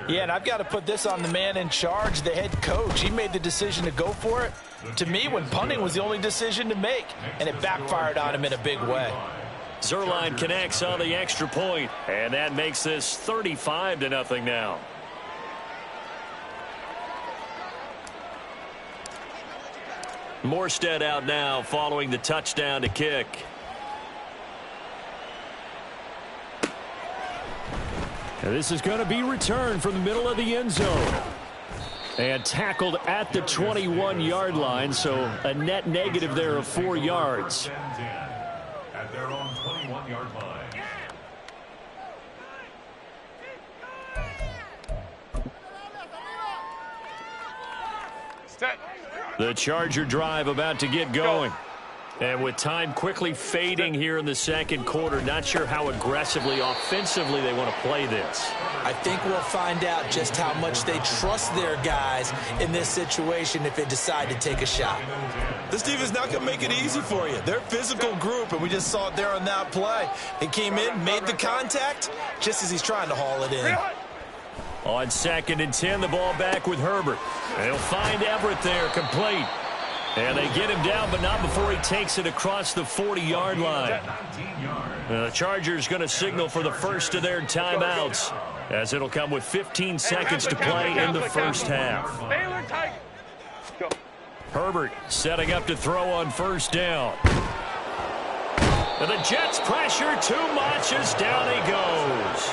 Yeah, and I've got to put this on the man in charge, the head coach. He made the decision to go for it. To me, when punting was the only decision to make, and it backfired on him in a big way. Zuerlein connects on the extra point, and that makes this 35-0 now. Morstead out now following the touchdown to kick. And this is going to be returned from the middle of the end zone. And tackled at the 21-yard line, so a net negative there of 4 yards. At their own 21-yard line. The Charger drive about to get going. And with time quickly fading here in the second quarter, not sure how aggressively, offensively they want to play this. I think we'll find out just how much they trust their guys in this situation if they decide to take a shot. This defense is not going to make it easy for you. They're a physical group, and we just saw it there on that play. He came in, made the contact, just as he's trying to haul it in. On 2nd and 10, the ball back with Herbert. They'll find Everett there, complete. And they get him down, but not before he takes it across the 40-yard line. The Chargers going to signal for the first of their timeouts, as it'll come with 15 seconds to play in the first half. Herbert setting up to throw on first down. And the Jets pressure too much as down he goes.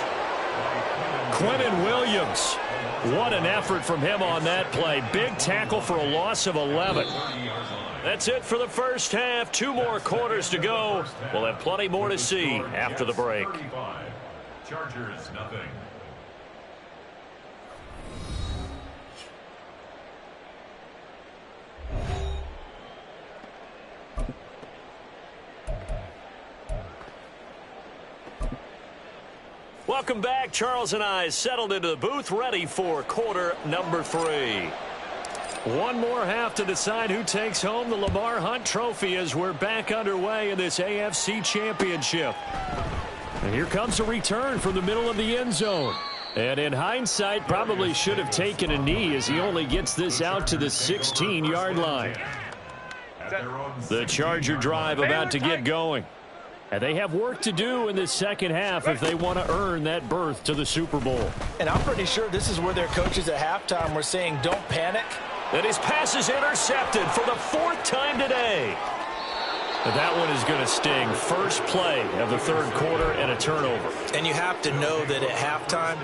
Quentin Williams. What an effort from him on that play. Big tackle for a loss of 11. That's it for the first half. 2 more quarters to go. We'll have plenty more to see after the break. Chargers, nothing. Welcome back. Charles and I settled into the booth, ready for quarter number 3. One more half to decide who takes home the Lamar Hunt Trophy as we're back underway in this AFC Championship. And here comes a return from the middle of the end zone. And in hindsight, probably should have taken a knee as he only gets this out to the 16-yard line. The Charger drive about to get going. And they have work to do in the second half if they want to earn that berth to the Super Bowl. And I'm pretty sure this is where their coaches at halftime were saying, don't panic. And his pass is intercepted for the 4th time today. But that one is going to sting. First play of the third quarter and a turnover. And you have to know that at halftime,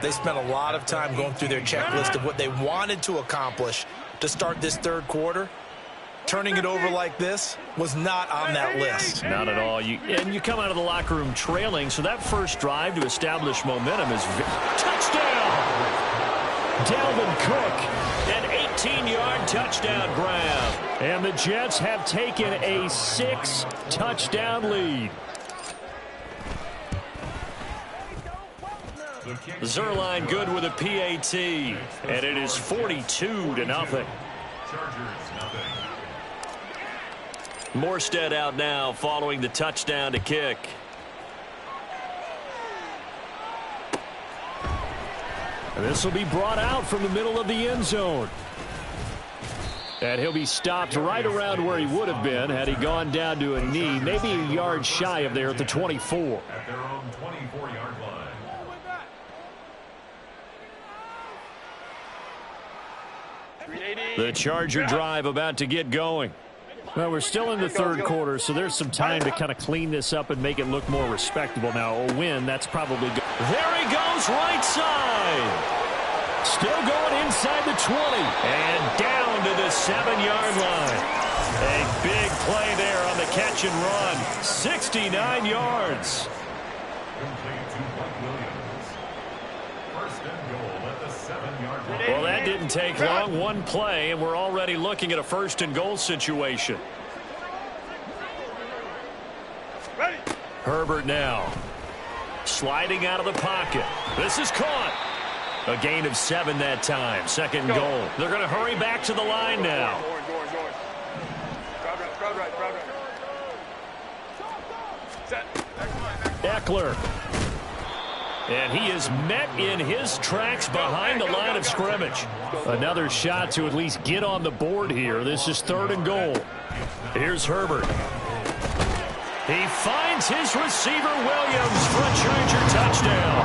they spent a lot of time going through their checklist of what they wanted to accomplish to start this third quarter. Turning it over like this was not on that list. Not at all. And you come out of the locker room trailing, so that first drive to establish momentum is touchdown! Dalvin Cook, an 18-yard touchdown grab. And the Jets have taken a 6-touchdown lead. Zuerlein good with a PAT, and it is 42-0. Chargers, nothing. Morstead out now following the touchdown to kick. And this will be brought out from the middle of the end zone. And he'll be stopped right around where he would have been had he gone down to a knee, maybe a yard shy of there at the 24. At their own 24-yard line. The Charger drive about to get going. Well, we're still in the third quarter, so there's some time to kind of clean this up and make it look more respectable. Now, a win, that's probably good. There he goes, right side. Still going inside the 20. And down to the 7-yard line. A big play there on the catch and run. 69 yards. Complete to Mike Williams. First and goal at the 7-yard line. Well, that didn't take long. One play, and we're already looking at a first and goal situation. Ready. Herbert now. Sliding out of the pocket. This is caught. A gain of 7 that time. Second goal. They're going to hurry back to the line now. Orange. Crowd right. Set. Eckler. And he is met in his tracks behind the line of scrimmage. Another shot to at least get on the board here. This is 3rd and goal. Here's Herbert. He finds his receiver, Williams, for a Charger touchdown.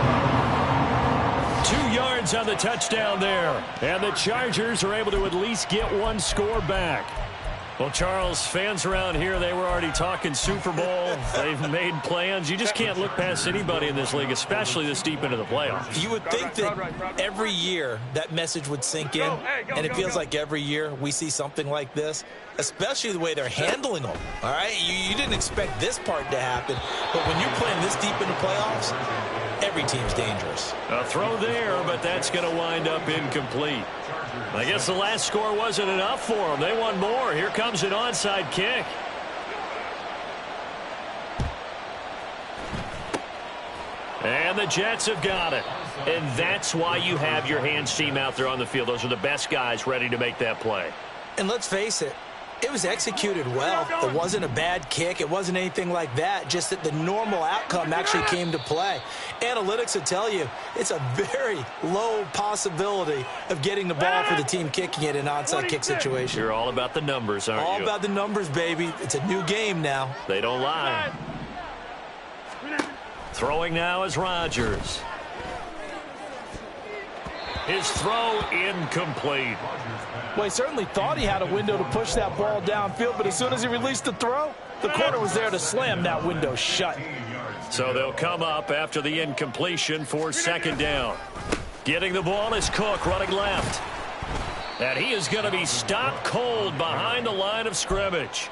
2 yards on the touchdown there. And the Chargers are able to at least get one score back. Well, Charles, fans around here, they were already talking Super Bowl. They've made plans. You just can't look past anybody in this league, especially this deep into the playoffs. You would think that every year that message would sink in, and it feels like every year we see something like this, especially the way they're handling them. All right, you didn't expect this part to happen, but when you're playing this deep into playoffs, every team's dangerous. A throw there, but that's going to wind up incomplete. I guess the last score wasn't enough for them. They want more. Here comes an onside kick. And the Jets have got it. And that's why you have your hands team out there on the field. Those are the best guys ready to make that play. And let's face it, it was executed well. It wasn't a bad kick. It wasn't anything like that. Just that the normal outcome actually came to play. Analytics will tell you it's a very low possibility of getting the ball for the team kicking it in an onside kick situation. You're all about the numbers, aren't you? All about the numbers, baby. It's a new game now. They don't lie. Throwing now is Rodgers. His throw incomplete. Well, he certainly thought he had a window to push that ball downfield, but as soon as he released the throw, the corner was there to slam that window shut. So they'll come up after the incompletion for 2nd down. Getting the ball is Cook running left. And he is going to be stopped cold behind the line of scrimmage.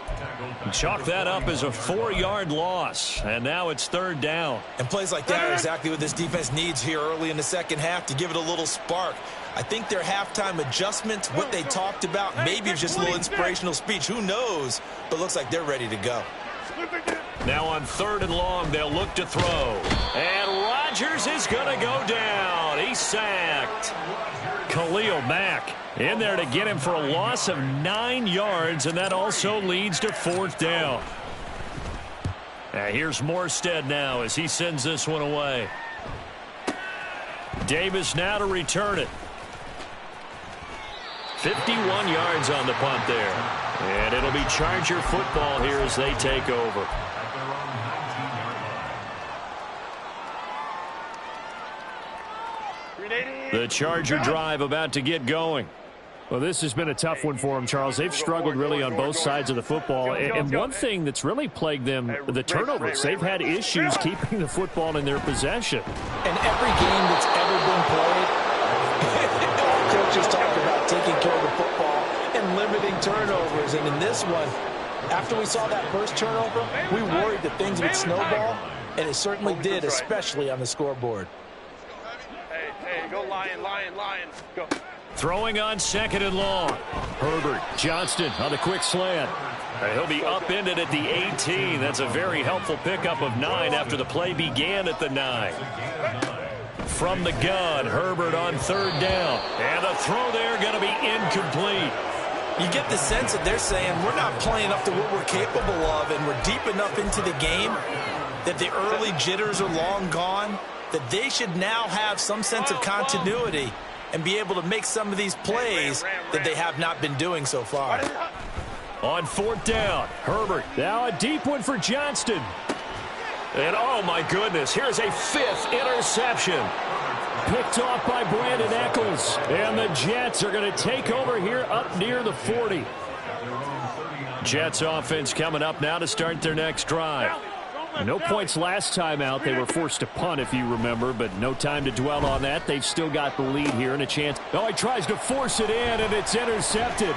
Chalk that up as a 4-yard loss. And now it's 3rd down. And plays like that are exactly what this defense needs here early in the second half to give it a little spark. I think their halftime adjustments, what they talked about, maybe it's just a little inspirational speech. Who knows? But looks like they're ready to go. Now on 3rd and long, they'll look to throw. And Rodgers is going to go down. He's sacked. Khalil Mack in there to get him for a loss of 9 yards, and that also leads to 4th down. Here's Morstead now as he sends this one away. Davis now to return it. 51 yards on the punt there. And it'll be Charger football here as they take over. The Charger drive about to get going. Well, this has been a tough one for them, Charles. They've struggled really on both sides of the football. And one thing that's really plagued them, the turnovers. They've had issues keeping the football in their possession. And every game that's ever been played, coaches talk about taking care of the football and limiting turnovers. And in this one, after we saw that first turnover, we worried that things would snowball, and it certainly did, especially on the scoreboard. Hey, go Lion, go. Throwing on 2nd and long. Herbert, Johnston on the quick slant. He'll be upended at the 18. That's a very helpful pickup of 9 after the play began at the 9. From the gun, Herbert on 3rd down. And the throw there going to be incomplete. You get the sense that they're saying we're not playing up to what we're capable of, and we're deep enough into the game that the early jitters are long gone, that they should now have some sense of continuity and be able to make some of these plays that they have not been doing so far. On 4th down, Herbert. Now a deep one for Johnston. And oh my goodness, here's a 5th interception. Picked off by Brandon Eccles. And the Jets are going to take over here up near the 40. Jets offense coming up now to start their next drive. No points last time out. They were forced to punt, if you remember, but no time to dwell on that. They've still got the lead here and a chance. Oh, he tries to force it in, and it's intercepted.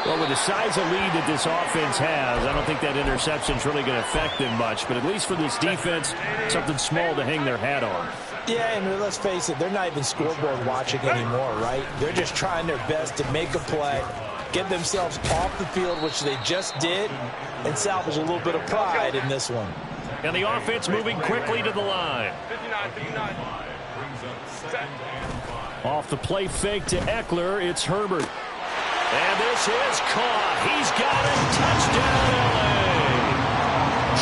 Well, with the size of lead that this offense has, I don't think that interception's really going to affect them much, but at least for this defense, something small to hang their hat on. Yeah, and let's face it, they're not even scoreboard watching anymore, right? They're just trying their best to make a play, get themselves off the field, which they just did, and salvage a little bit of pride in this one. And the offense moving quickly to the line. 59. Off the play fake to Eckler, it's Herbert. And this is caught. He's got it. Touchdown, L.A.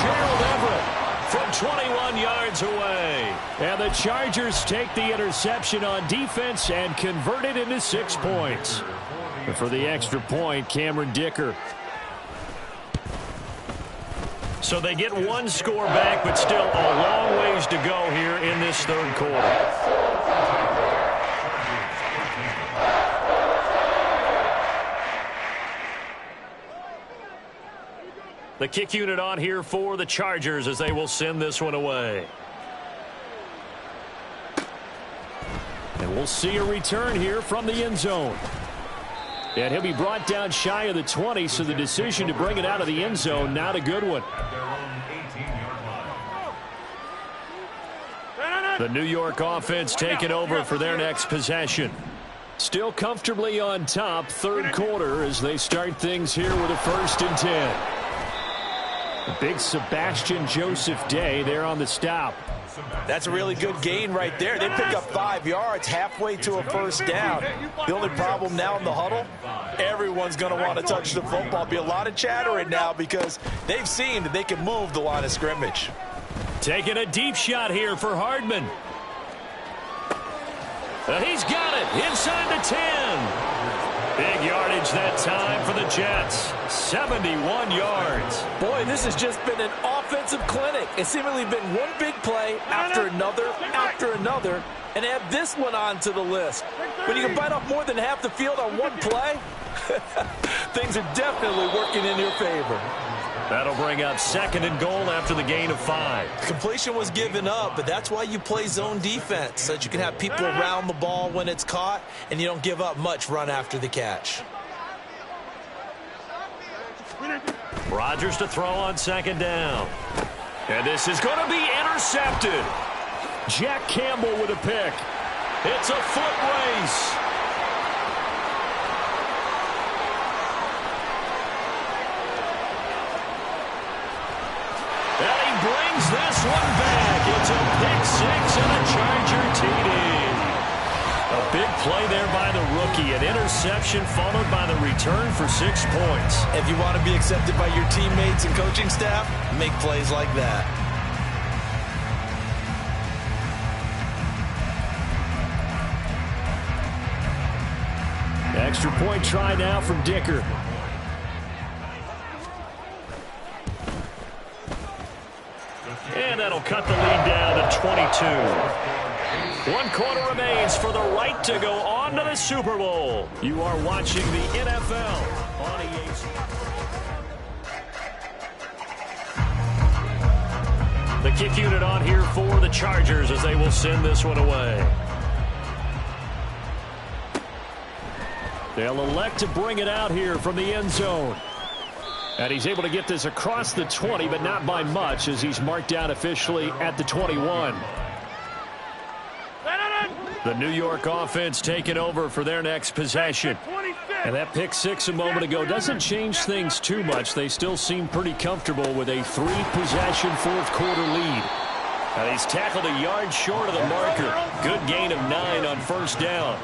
Gerald Everett from 21 yards away. And the Chargers take the interception on defense and convert it into 6 points. And for the extra point, Cameron Dicker. So they get one score back, but still a long ways to go here in this third quarter. The kick unit on here for the Chargers as they will send this one away. And we'll see a return here from the end zone. And he'll be brought down shy of the 20, so the decision to bring it out of the end zone, not a good one. The New York offense taking over for their next possession. Still comfortably on top, third quarter, as they start things here with a 1st and 10. The big Sebastian Joseph Day there on the stop. That's a really good gain right there. They pick up 5 yards halfway to a 1st down. The only problem now in the huddle, everyone's going to want to touch the football. Be a lot of chattering now because they've seen that they can move the line of scrimmage. Taking a deep shot here for Hardman. He's got it inside the 10. Big yardage that time for the Jets. 71 yards. Boy, this has just been an offensive clinic. It's seemingly been one big play after another, and add this one onto the list. When you can bite off more than half the field on one play, things are definitely working in your favor. That'll bring up 2nd and goal after the gain of 5. Completion was given up, but that's why you play zone defense, so that you can have people around the ball when it's caught, and you don't give up much run after the catch. Rodgers to throw on 2nd down. And this is going to be intercepted. Jack Campbell with a pick. It's a foot race. And he brings this one back. It's a pick 6 and a Charger TD. A big play there by the rookie. An interception followed by the return for 6 points. If you want to be accepted by your teammates and coaching staff, make plays like that. Extra point try now from Dicker. And that'll cut the lead down to 22. 1 quarter remains for the right to go on to the Super Bowl. You are watching the NFL on EA. The kick unit on here for the Chargers as they will send this one away. They'll elect to bring it out here from the end zone. And he's able to get this across the 20, but not by much, as he's marked down officially at the 21. The New York offense taking over for their next possession. And that pick 6 a moment ago doesn't change things too much. They still seem pretty comfortable with a 3-possession fourth quarter lead. And he's tackled a yard short of the marker. Good gain of 9 on 1st down.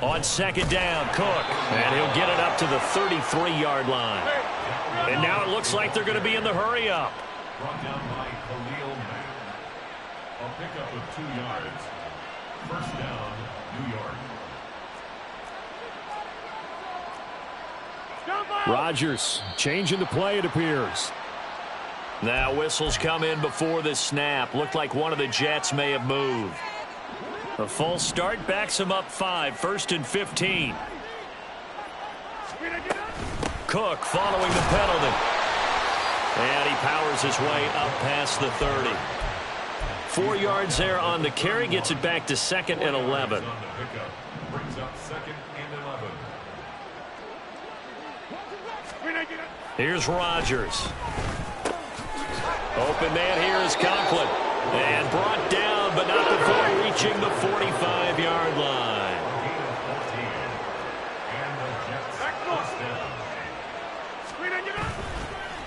On 2nd down, Cook. And he'll get it up to the 33-yard line. And now it looks like they're going to be in the hurry-up. Brought down by Khalil Mack. A pickup of 2 yards. 1st down, New York. Rodgers changing the play, it appears. Now whistles come in before the snap. Looked like one of the Jets may have moved. A false start backs him up 5. 1st and 15. Cook following the penalty. And he powers his way up past the 30. 4 yards there on the carry. Gets it back to 2nd and 11. Brings up 2nd and 11. Here's Rodgers. Open man here is Conklin. And brought down, but not before reaching the 45-yard line.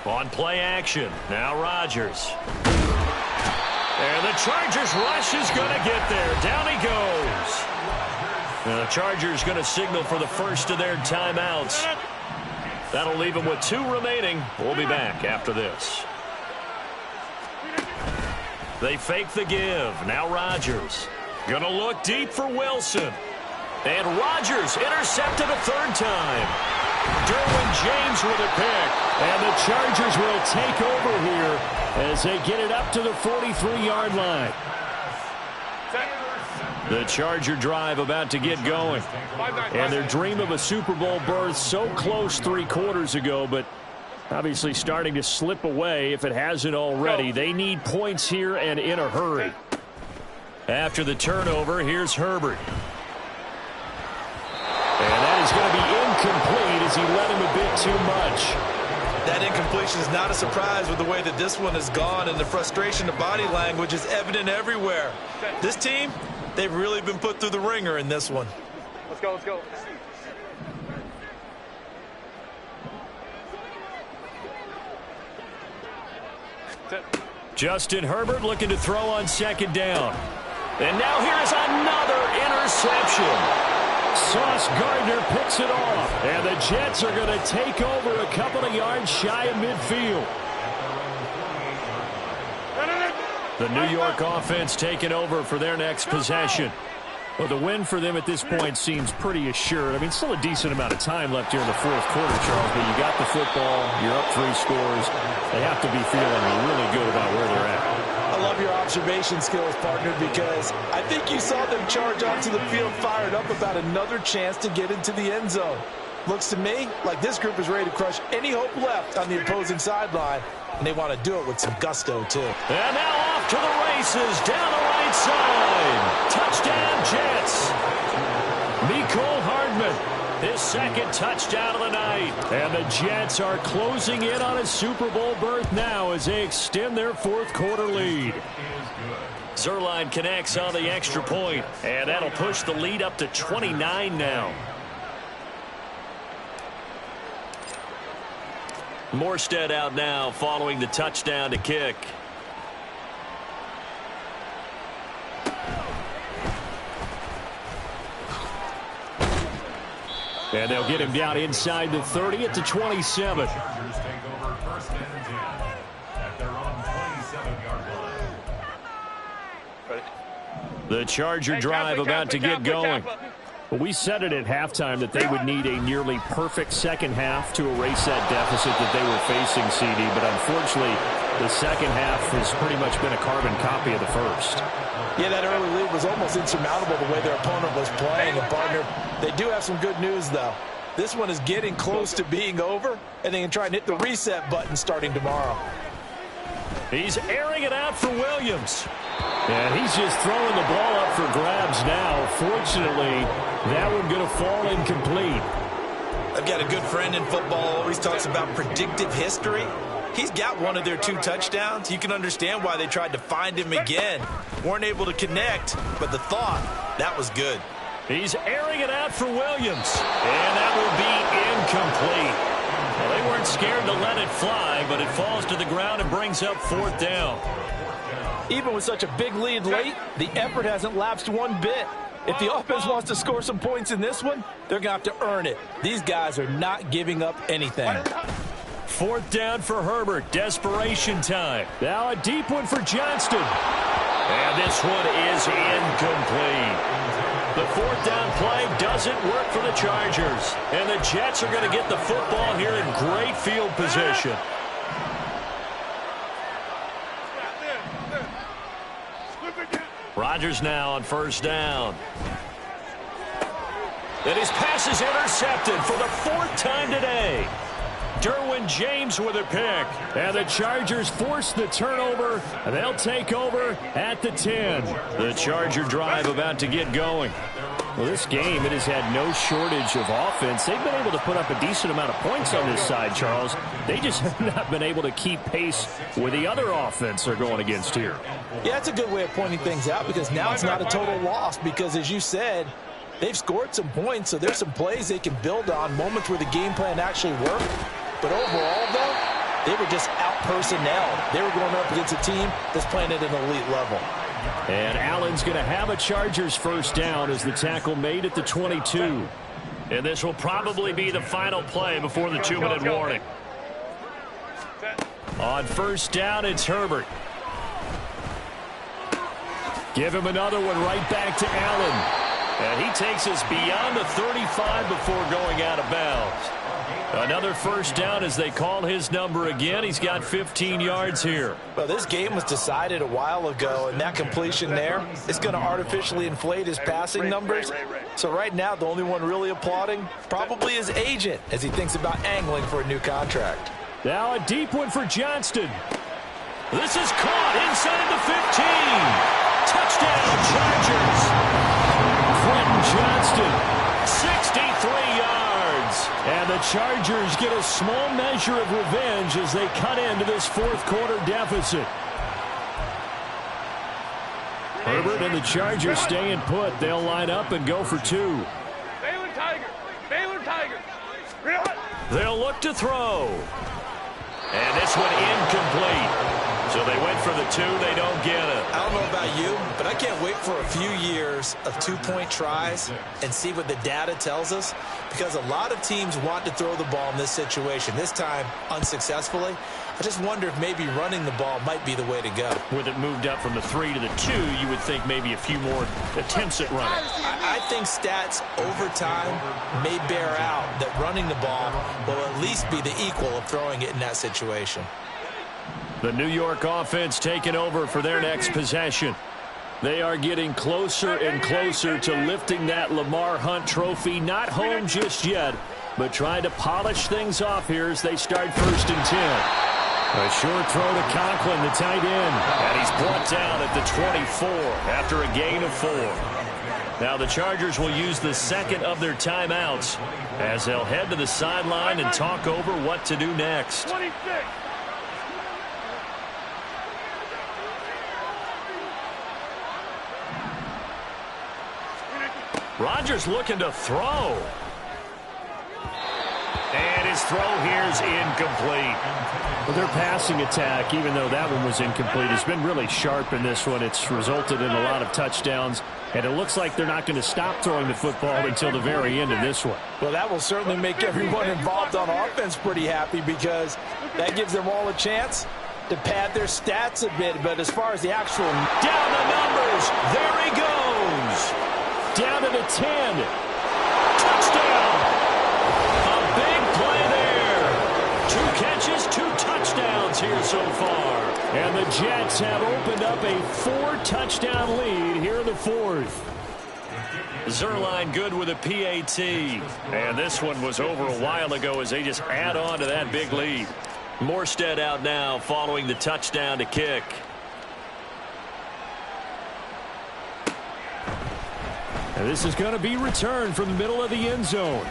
On play action, now Rodgers. And the Chargers rush is going to get there. Down he goes. Now the Chargers going to signal for the first of their timeouts. That'll leave him with 2 remaining. We'll be back after this. They fake the give. Now Rodgers. Gonna look deep for Wilson. And Rodgers intercepted a 3rd time. Derwin James with a pick. And the Chargers will take over here as they get it up to the 43-yard line. The Charger drive about to get going. And their dream of a Super Bowl berth so close 3 quarters ago, but obviously starting to slip away if it hasn't already. They need points here and in a hurry. After the turnover, here's Herbert. And that is going to be incomplete as he led him a bit too much. That incompletion is not a surprise with the way that this one has gone, and the frustration, the body language is evident everywhere. This team, they've really been put through the ringer in this one. Let's go, let's go. Justin Herbert looking to throw on 2nd down. And now here's another interception. Sauce Gardner picks it off. And the Jets are going to take over a couple of yards shy of midfield. The New York offense taking over for their next possession. Well, the win for them at this point seems pretty assured. I mean, still a decent amount of time left here in the 4th quarter, Charles, but you got the football, you're up 3 scores. They have to be feeling really good about where they're at. I love your observation skills, partner, because I think you saw them charge onto the field fired up about another chance to get into the end zone. Looks to me like this group is ready to crush any hope left on the opposing sideline, and they want to do it with some gusto, too. And now off to the races down the right side. Touchdown, Jets. Mecole Hardman. His 2nd touchdown of the night. And the Jets are closing in on a Super Bowl berth now as they extend their 4th quarter lead. Zuerlein connects on the extra point, and that'll push the lead up to 29 now. Morstead out now following the touchdown to kick. And they'll get him down inside the 30 at the 27. Chargers take over 1st and 10 at their own 27-yard line. The Charger drive about to get going. We said it at halftime that they would need a nearly perfect 2nd half to erase that deficit that they were facing, CD. But unfortunately, the 2nd half has pretty much been a carbon copy of the 1st. Yeah, that early lead was almost insurmountable the way their opponent was playing. And, partner, they do have some good news, though. This one is getting close to being over, and they can try and hit the reset button starting tomorrow. He's airing it out for Williams. And he's just throwing the ball up for grabs now. Fortunately, that one going to fall incomplete. I've got a good friend in football, always talks about predictive history. He's got one of their 2 touchdowns. You can understand why they tried to find him again. Weren't able to connect, but the thought, that was good. He's airing it out for Williams. And that will be incomplete. Well, they weren't scared to let it fly, but it falls to the ground and brings up 4th down. Even with such a big lead late, the effort hasn't lapsed one bit. If the offense wants to score some points in this one, they're going to have to earn it. These guys are not giving up anything. 4th down for Herbert. Desperation time. Now a deep one for Johnston. And this one is incomplete. The 4th down play doesn't work for the Chargers. And the Jets are going to get the football here in great field position. Rodgers now on 1st down. And his pass is intercepted for the 4th time today. Derwin James with a pick. And the Chargers force the turnover. And they'll take over at the 10. The Charger drive about to get going. Well, this game, it has had no shortage of offense. They've been able to put up a decent amount of points on this side, Charles. They just have not been able to keep pace with the other offense they're going against here. Yeah, that's a good way of pointing things out because now it's not a total loss because, as you said, they've scored some points, so there's some plays they can build on, moments where the game plan actually worked. But overall, though, they were just out-personnel. They were going up against a team that's playing at an elite level. And Allen's going to have a Chargers 1st down as the tackle made at the 22. And this will probably be the final play before the 2-minute warning. On first down, it's Herbert. Give him another one right back to Allen. And he takes us beyond the 35 before going out of bounds. Another first down as they call his number again. He's got 15 yards here. Well, this game was decided a while ago, and that completion there is going to artificially inflate his passing numbers. So right now, the only one really applauding probably his agent as he thinks about angling for a new contract. Now a deep one for Johnston. This is caught inside the 15. Touchdown, Chargers. Quentin Johnston. 63 yards. And the Chargers get a small measure of revenge as they cut into this fourth quarter deficit. Herbert and the Chargers staying put. They'll line up and go for two. Baylor Tiger. Baylor Tiger. Reel it. They'll look to throw. And this one incomplete. So they went for the two. They don't get it. I don't know about you, but I can't wait for a few years of two-point tries and see what the data tells us, because a lot of teams want to throw the ball in this situation. This time, unsuccessfully. I just wonder if maybe running the ball might be the way to go. With it moved up from the 3 to the 2, you would think maybe a few more attempts at running. I think stats over time may bear out that running the ball will at least be the equal of throwing it in that situation. The New York offense taking over for their next possession. They are getting closer and closer to lifting that Lamar Hunt trophy. Not home just yet, but trying to polish things off here as they start 1st and 10. A short throw to Conklin, the tight end. And he's brought down at the 24 after a gain of 4. Now the Chargers will use the second of their timeouts as they'll head to the sideline and talk over what to do next. 26. Rodgers looking to throw. And his throw here's incomplete. Well, their passing attack, even though that one was incomplete, has been really sharp in this one. It's resulted in a lot of touchdowns, and it looks like they're not going to stop throwing the football until the very end of this one. Well, that will certainly make everyone involved on offense pretty happy, because that gives them all a chance to pad their stats a bit. But as far as the actual down the numbers, there he goes. Down to the 10. Touchdown. A big play there. 2 catches, 2 touchdowns here so far. And the Jets have opened up a 4-touchdown lead here in the 4th. Zuerlein good with a PAT. And this one was over a while ago as they just add on to that big lead. Morstead out now following the touchdown to kick. And this is going to be returned from the middle of the end zone.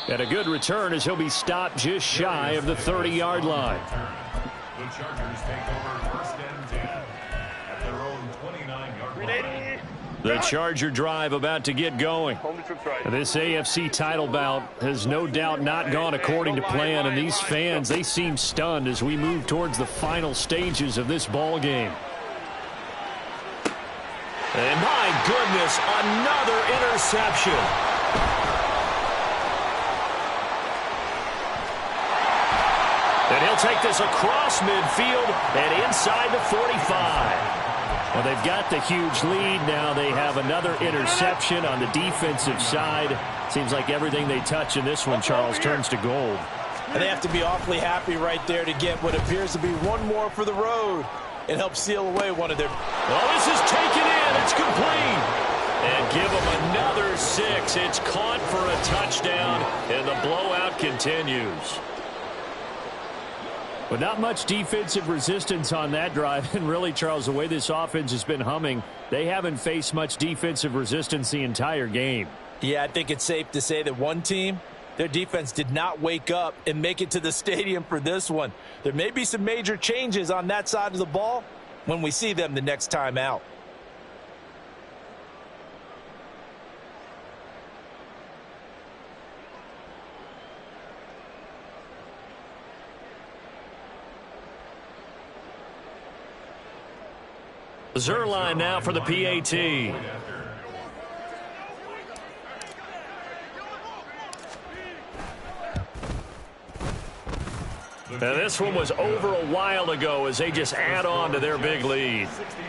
And a good return as he'll be stopped just shy of the 30-yard line. The Chargers take over 1st and 10 at their own 29-yard line. The Charger drive about to get going. This AFC title bout has no doubt not gone according to plan, and these fans, they seem stunned as we move towards the final stages of this ball game. And my goodness, another interception. And he'll take this across midfield and inside the 45. Well, they've got the huge lead. Now they have another interception on the defensive side. Seems like everything they touch in this one, Charles, turns to gold. And they have to be awfully happy right there to get what appears to be one more for the road and help seal away one of their... Well, this is taken in. It's complete. And give them another 6. It's caught for a touchdown, and the blowout continues. But not much defensive resistance on that drive. And really, Charles, the way this offense has been humming, they haven't faced much defensive resistance the entire game. Yeah, I think it's safe to say that one team, their defense did not wake up and make it to the stadium for this one. There may be some major changes on that side of the ball when we see them the next time out. Zuerlein now for the PAT. And this one was over a while ago as they just add on to their big lead. 63.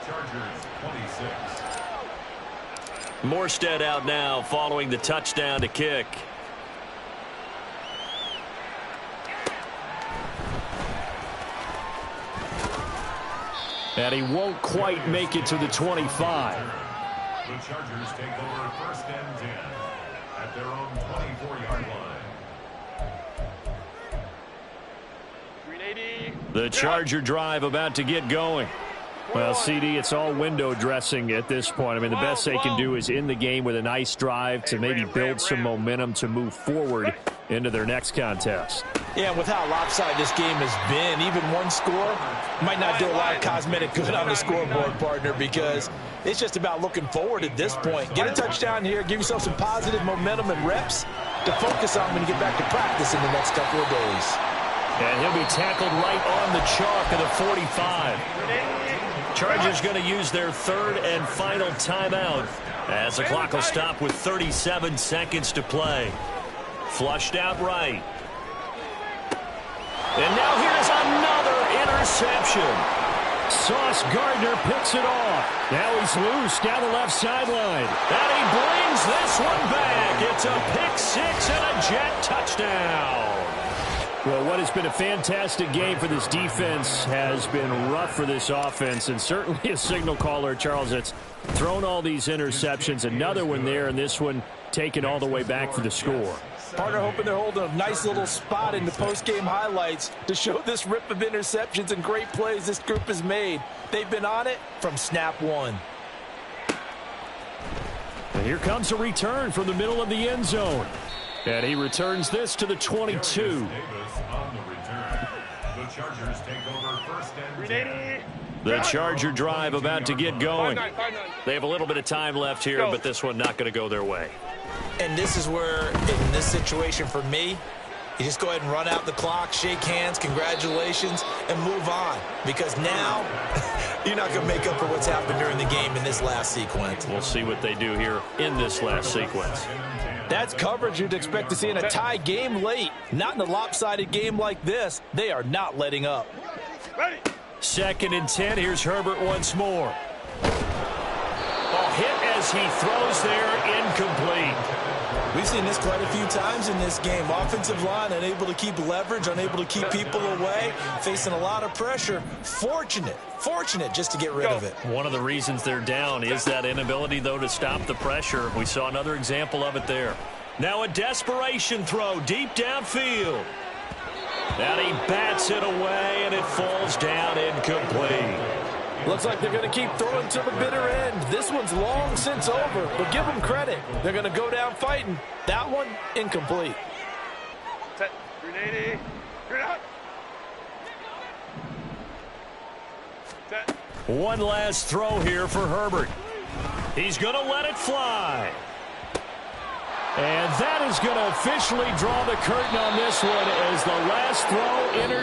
Chargers 26. Morstead out now following the touchdown to kick. And he won't quite make it to the 25. The Chargers take over 1st and 10 at their own 24-yard line. 380. The Charger drive about to get going. Well, CD, it's all window dressing at this point. I mean, the best they can do is in the game with a nice drive to maybe build some momentum to move forward into their next contest. Yeah, and with how lopsided this game has been, even one score might not do a lot of cosmetic good on the scoreboard, partner, because it's just about looking forward at this point. Get a touchdown here, give yourself some positive momentum and reps to focus on when you get back to practice in the next couple of days. And he'll be tackled right on the chalk of the 45. Chargers going to use their 3rd and final timeout as the clock will stop with 37 seconds to play. Flushed out right. And now here's another interception. Sauce Gardner picks it off. Now he's loose down the left sideline. And he brings this one back. It's a pick 6 and a Jet touchdown. Well, what has been a fantastic game for this defense has been rough for this offense, and certainly a signal caller, Charles, that's thrown all these interceptions. Another one there, and this one taken all the way back for the score. Partner hoping they're holding a nice little spot in the post-game highlights to show this rip of interceptions and great plays this group has made. They've been on it from snap one. And here comes a return from the middle of the end zone. And he returns this to the 22. Davis on the return. The Chargers take over 1st and 10. The Charger drive about to get going. They have a little bit of time left here, but this one not going to go their way. And this is where, in this situation for me, you just go ahead and run out the clock, shake hands, congratulations, and move on. Because now, you're not going to make up for what's happened during the game in this last sequence. We'll see what they do here in this last sequence. That's coverage you'd expect to see in a tie game late. Not in a lopsided game like this. They are not letting up. 2nd and 10. Here's Herbert once more. Hit as he throws there, incomplete. We've seen this quite a few times in this game. Offensive line unable to keep leverage, unable to keep people away, facing a lot of pressure. Fortunate just to get rid of it. One of the reasons they're down is that inability, though, to stop the pressure. We saw another example of it there. Now a desperation throw deep downfield. And he bats it away, and it falls down incomplete. Looks like they're going to keep throwing to the bitter end. This one's long since over, but give them credit. They're going to go down fighting. That one, incomplete. Set. 380. You're out. Set. One last throw here for Herbert. He's going to let it fly. And that is going to officially draw the curtain on this one as the last throw intercepted.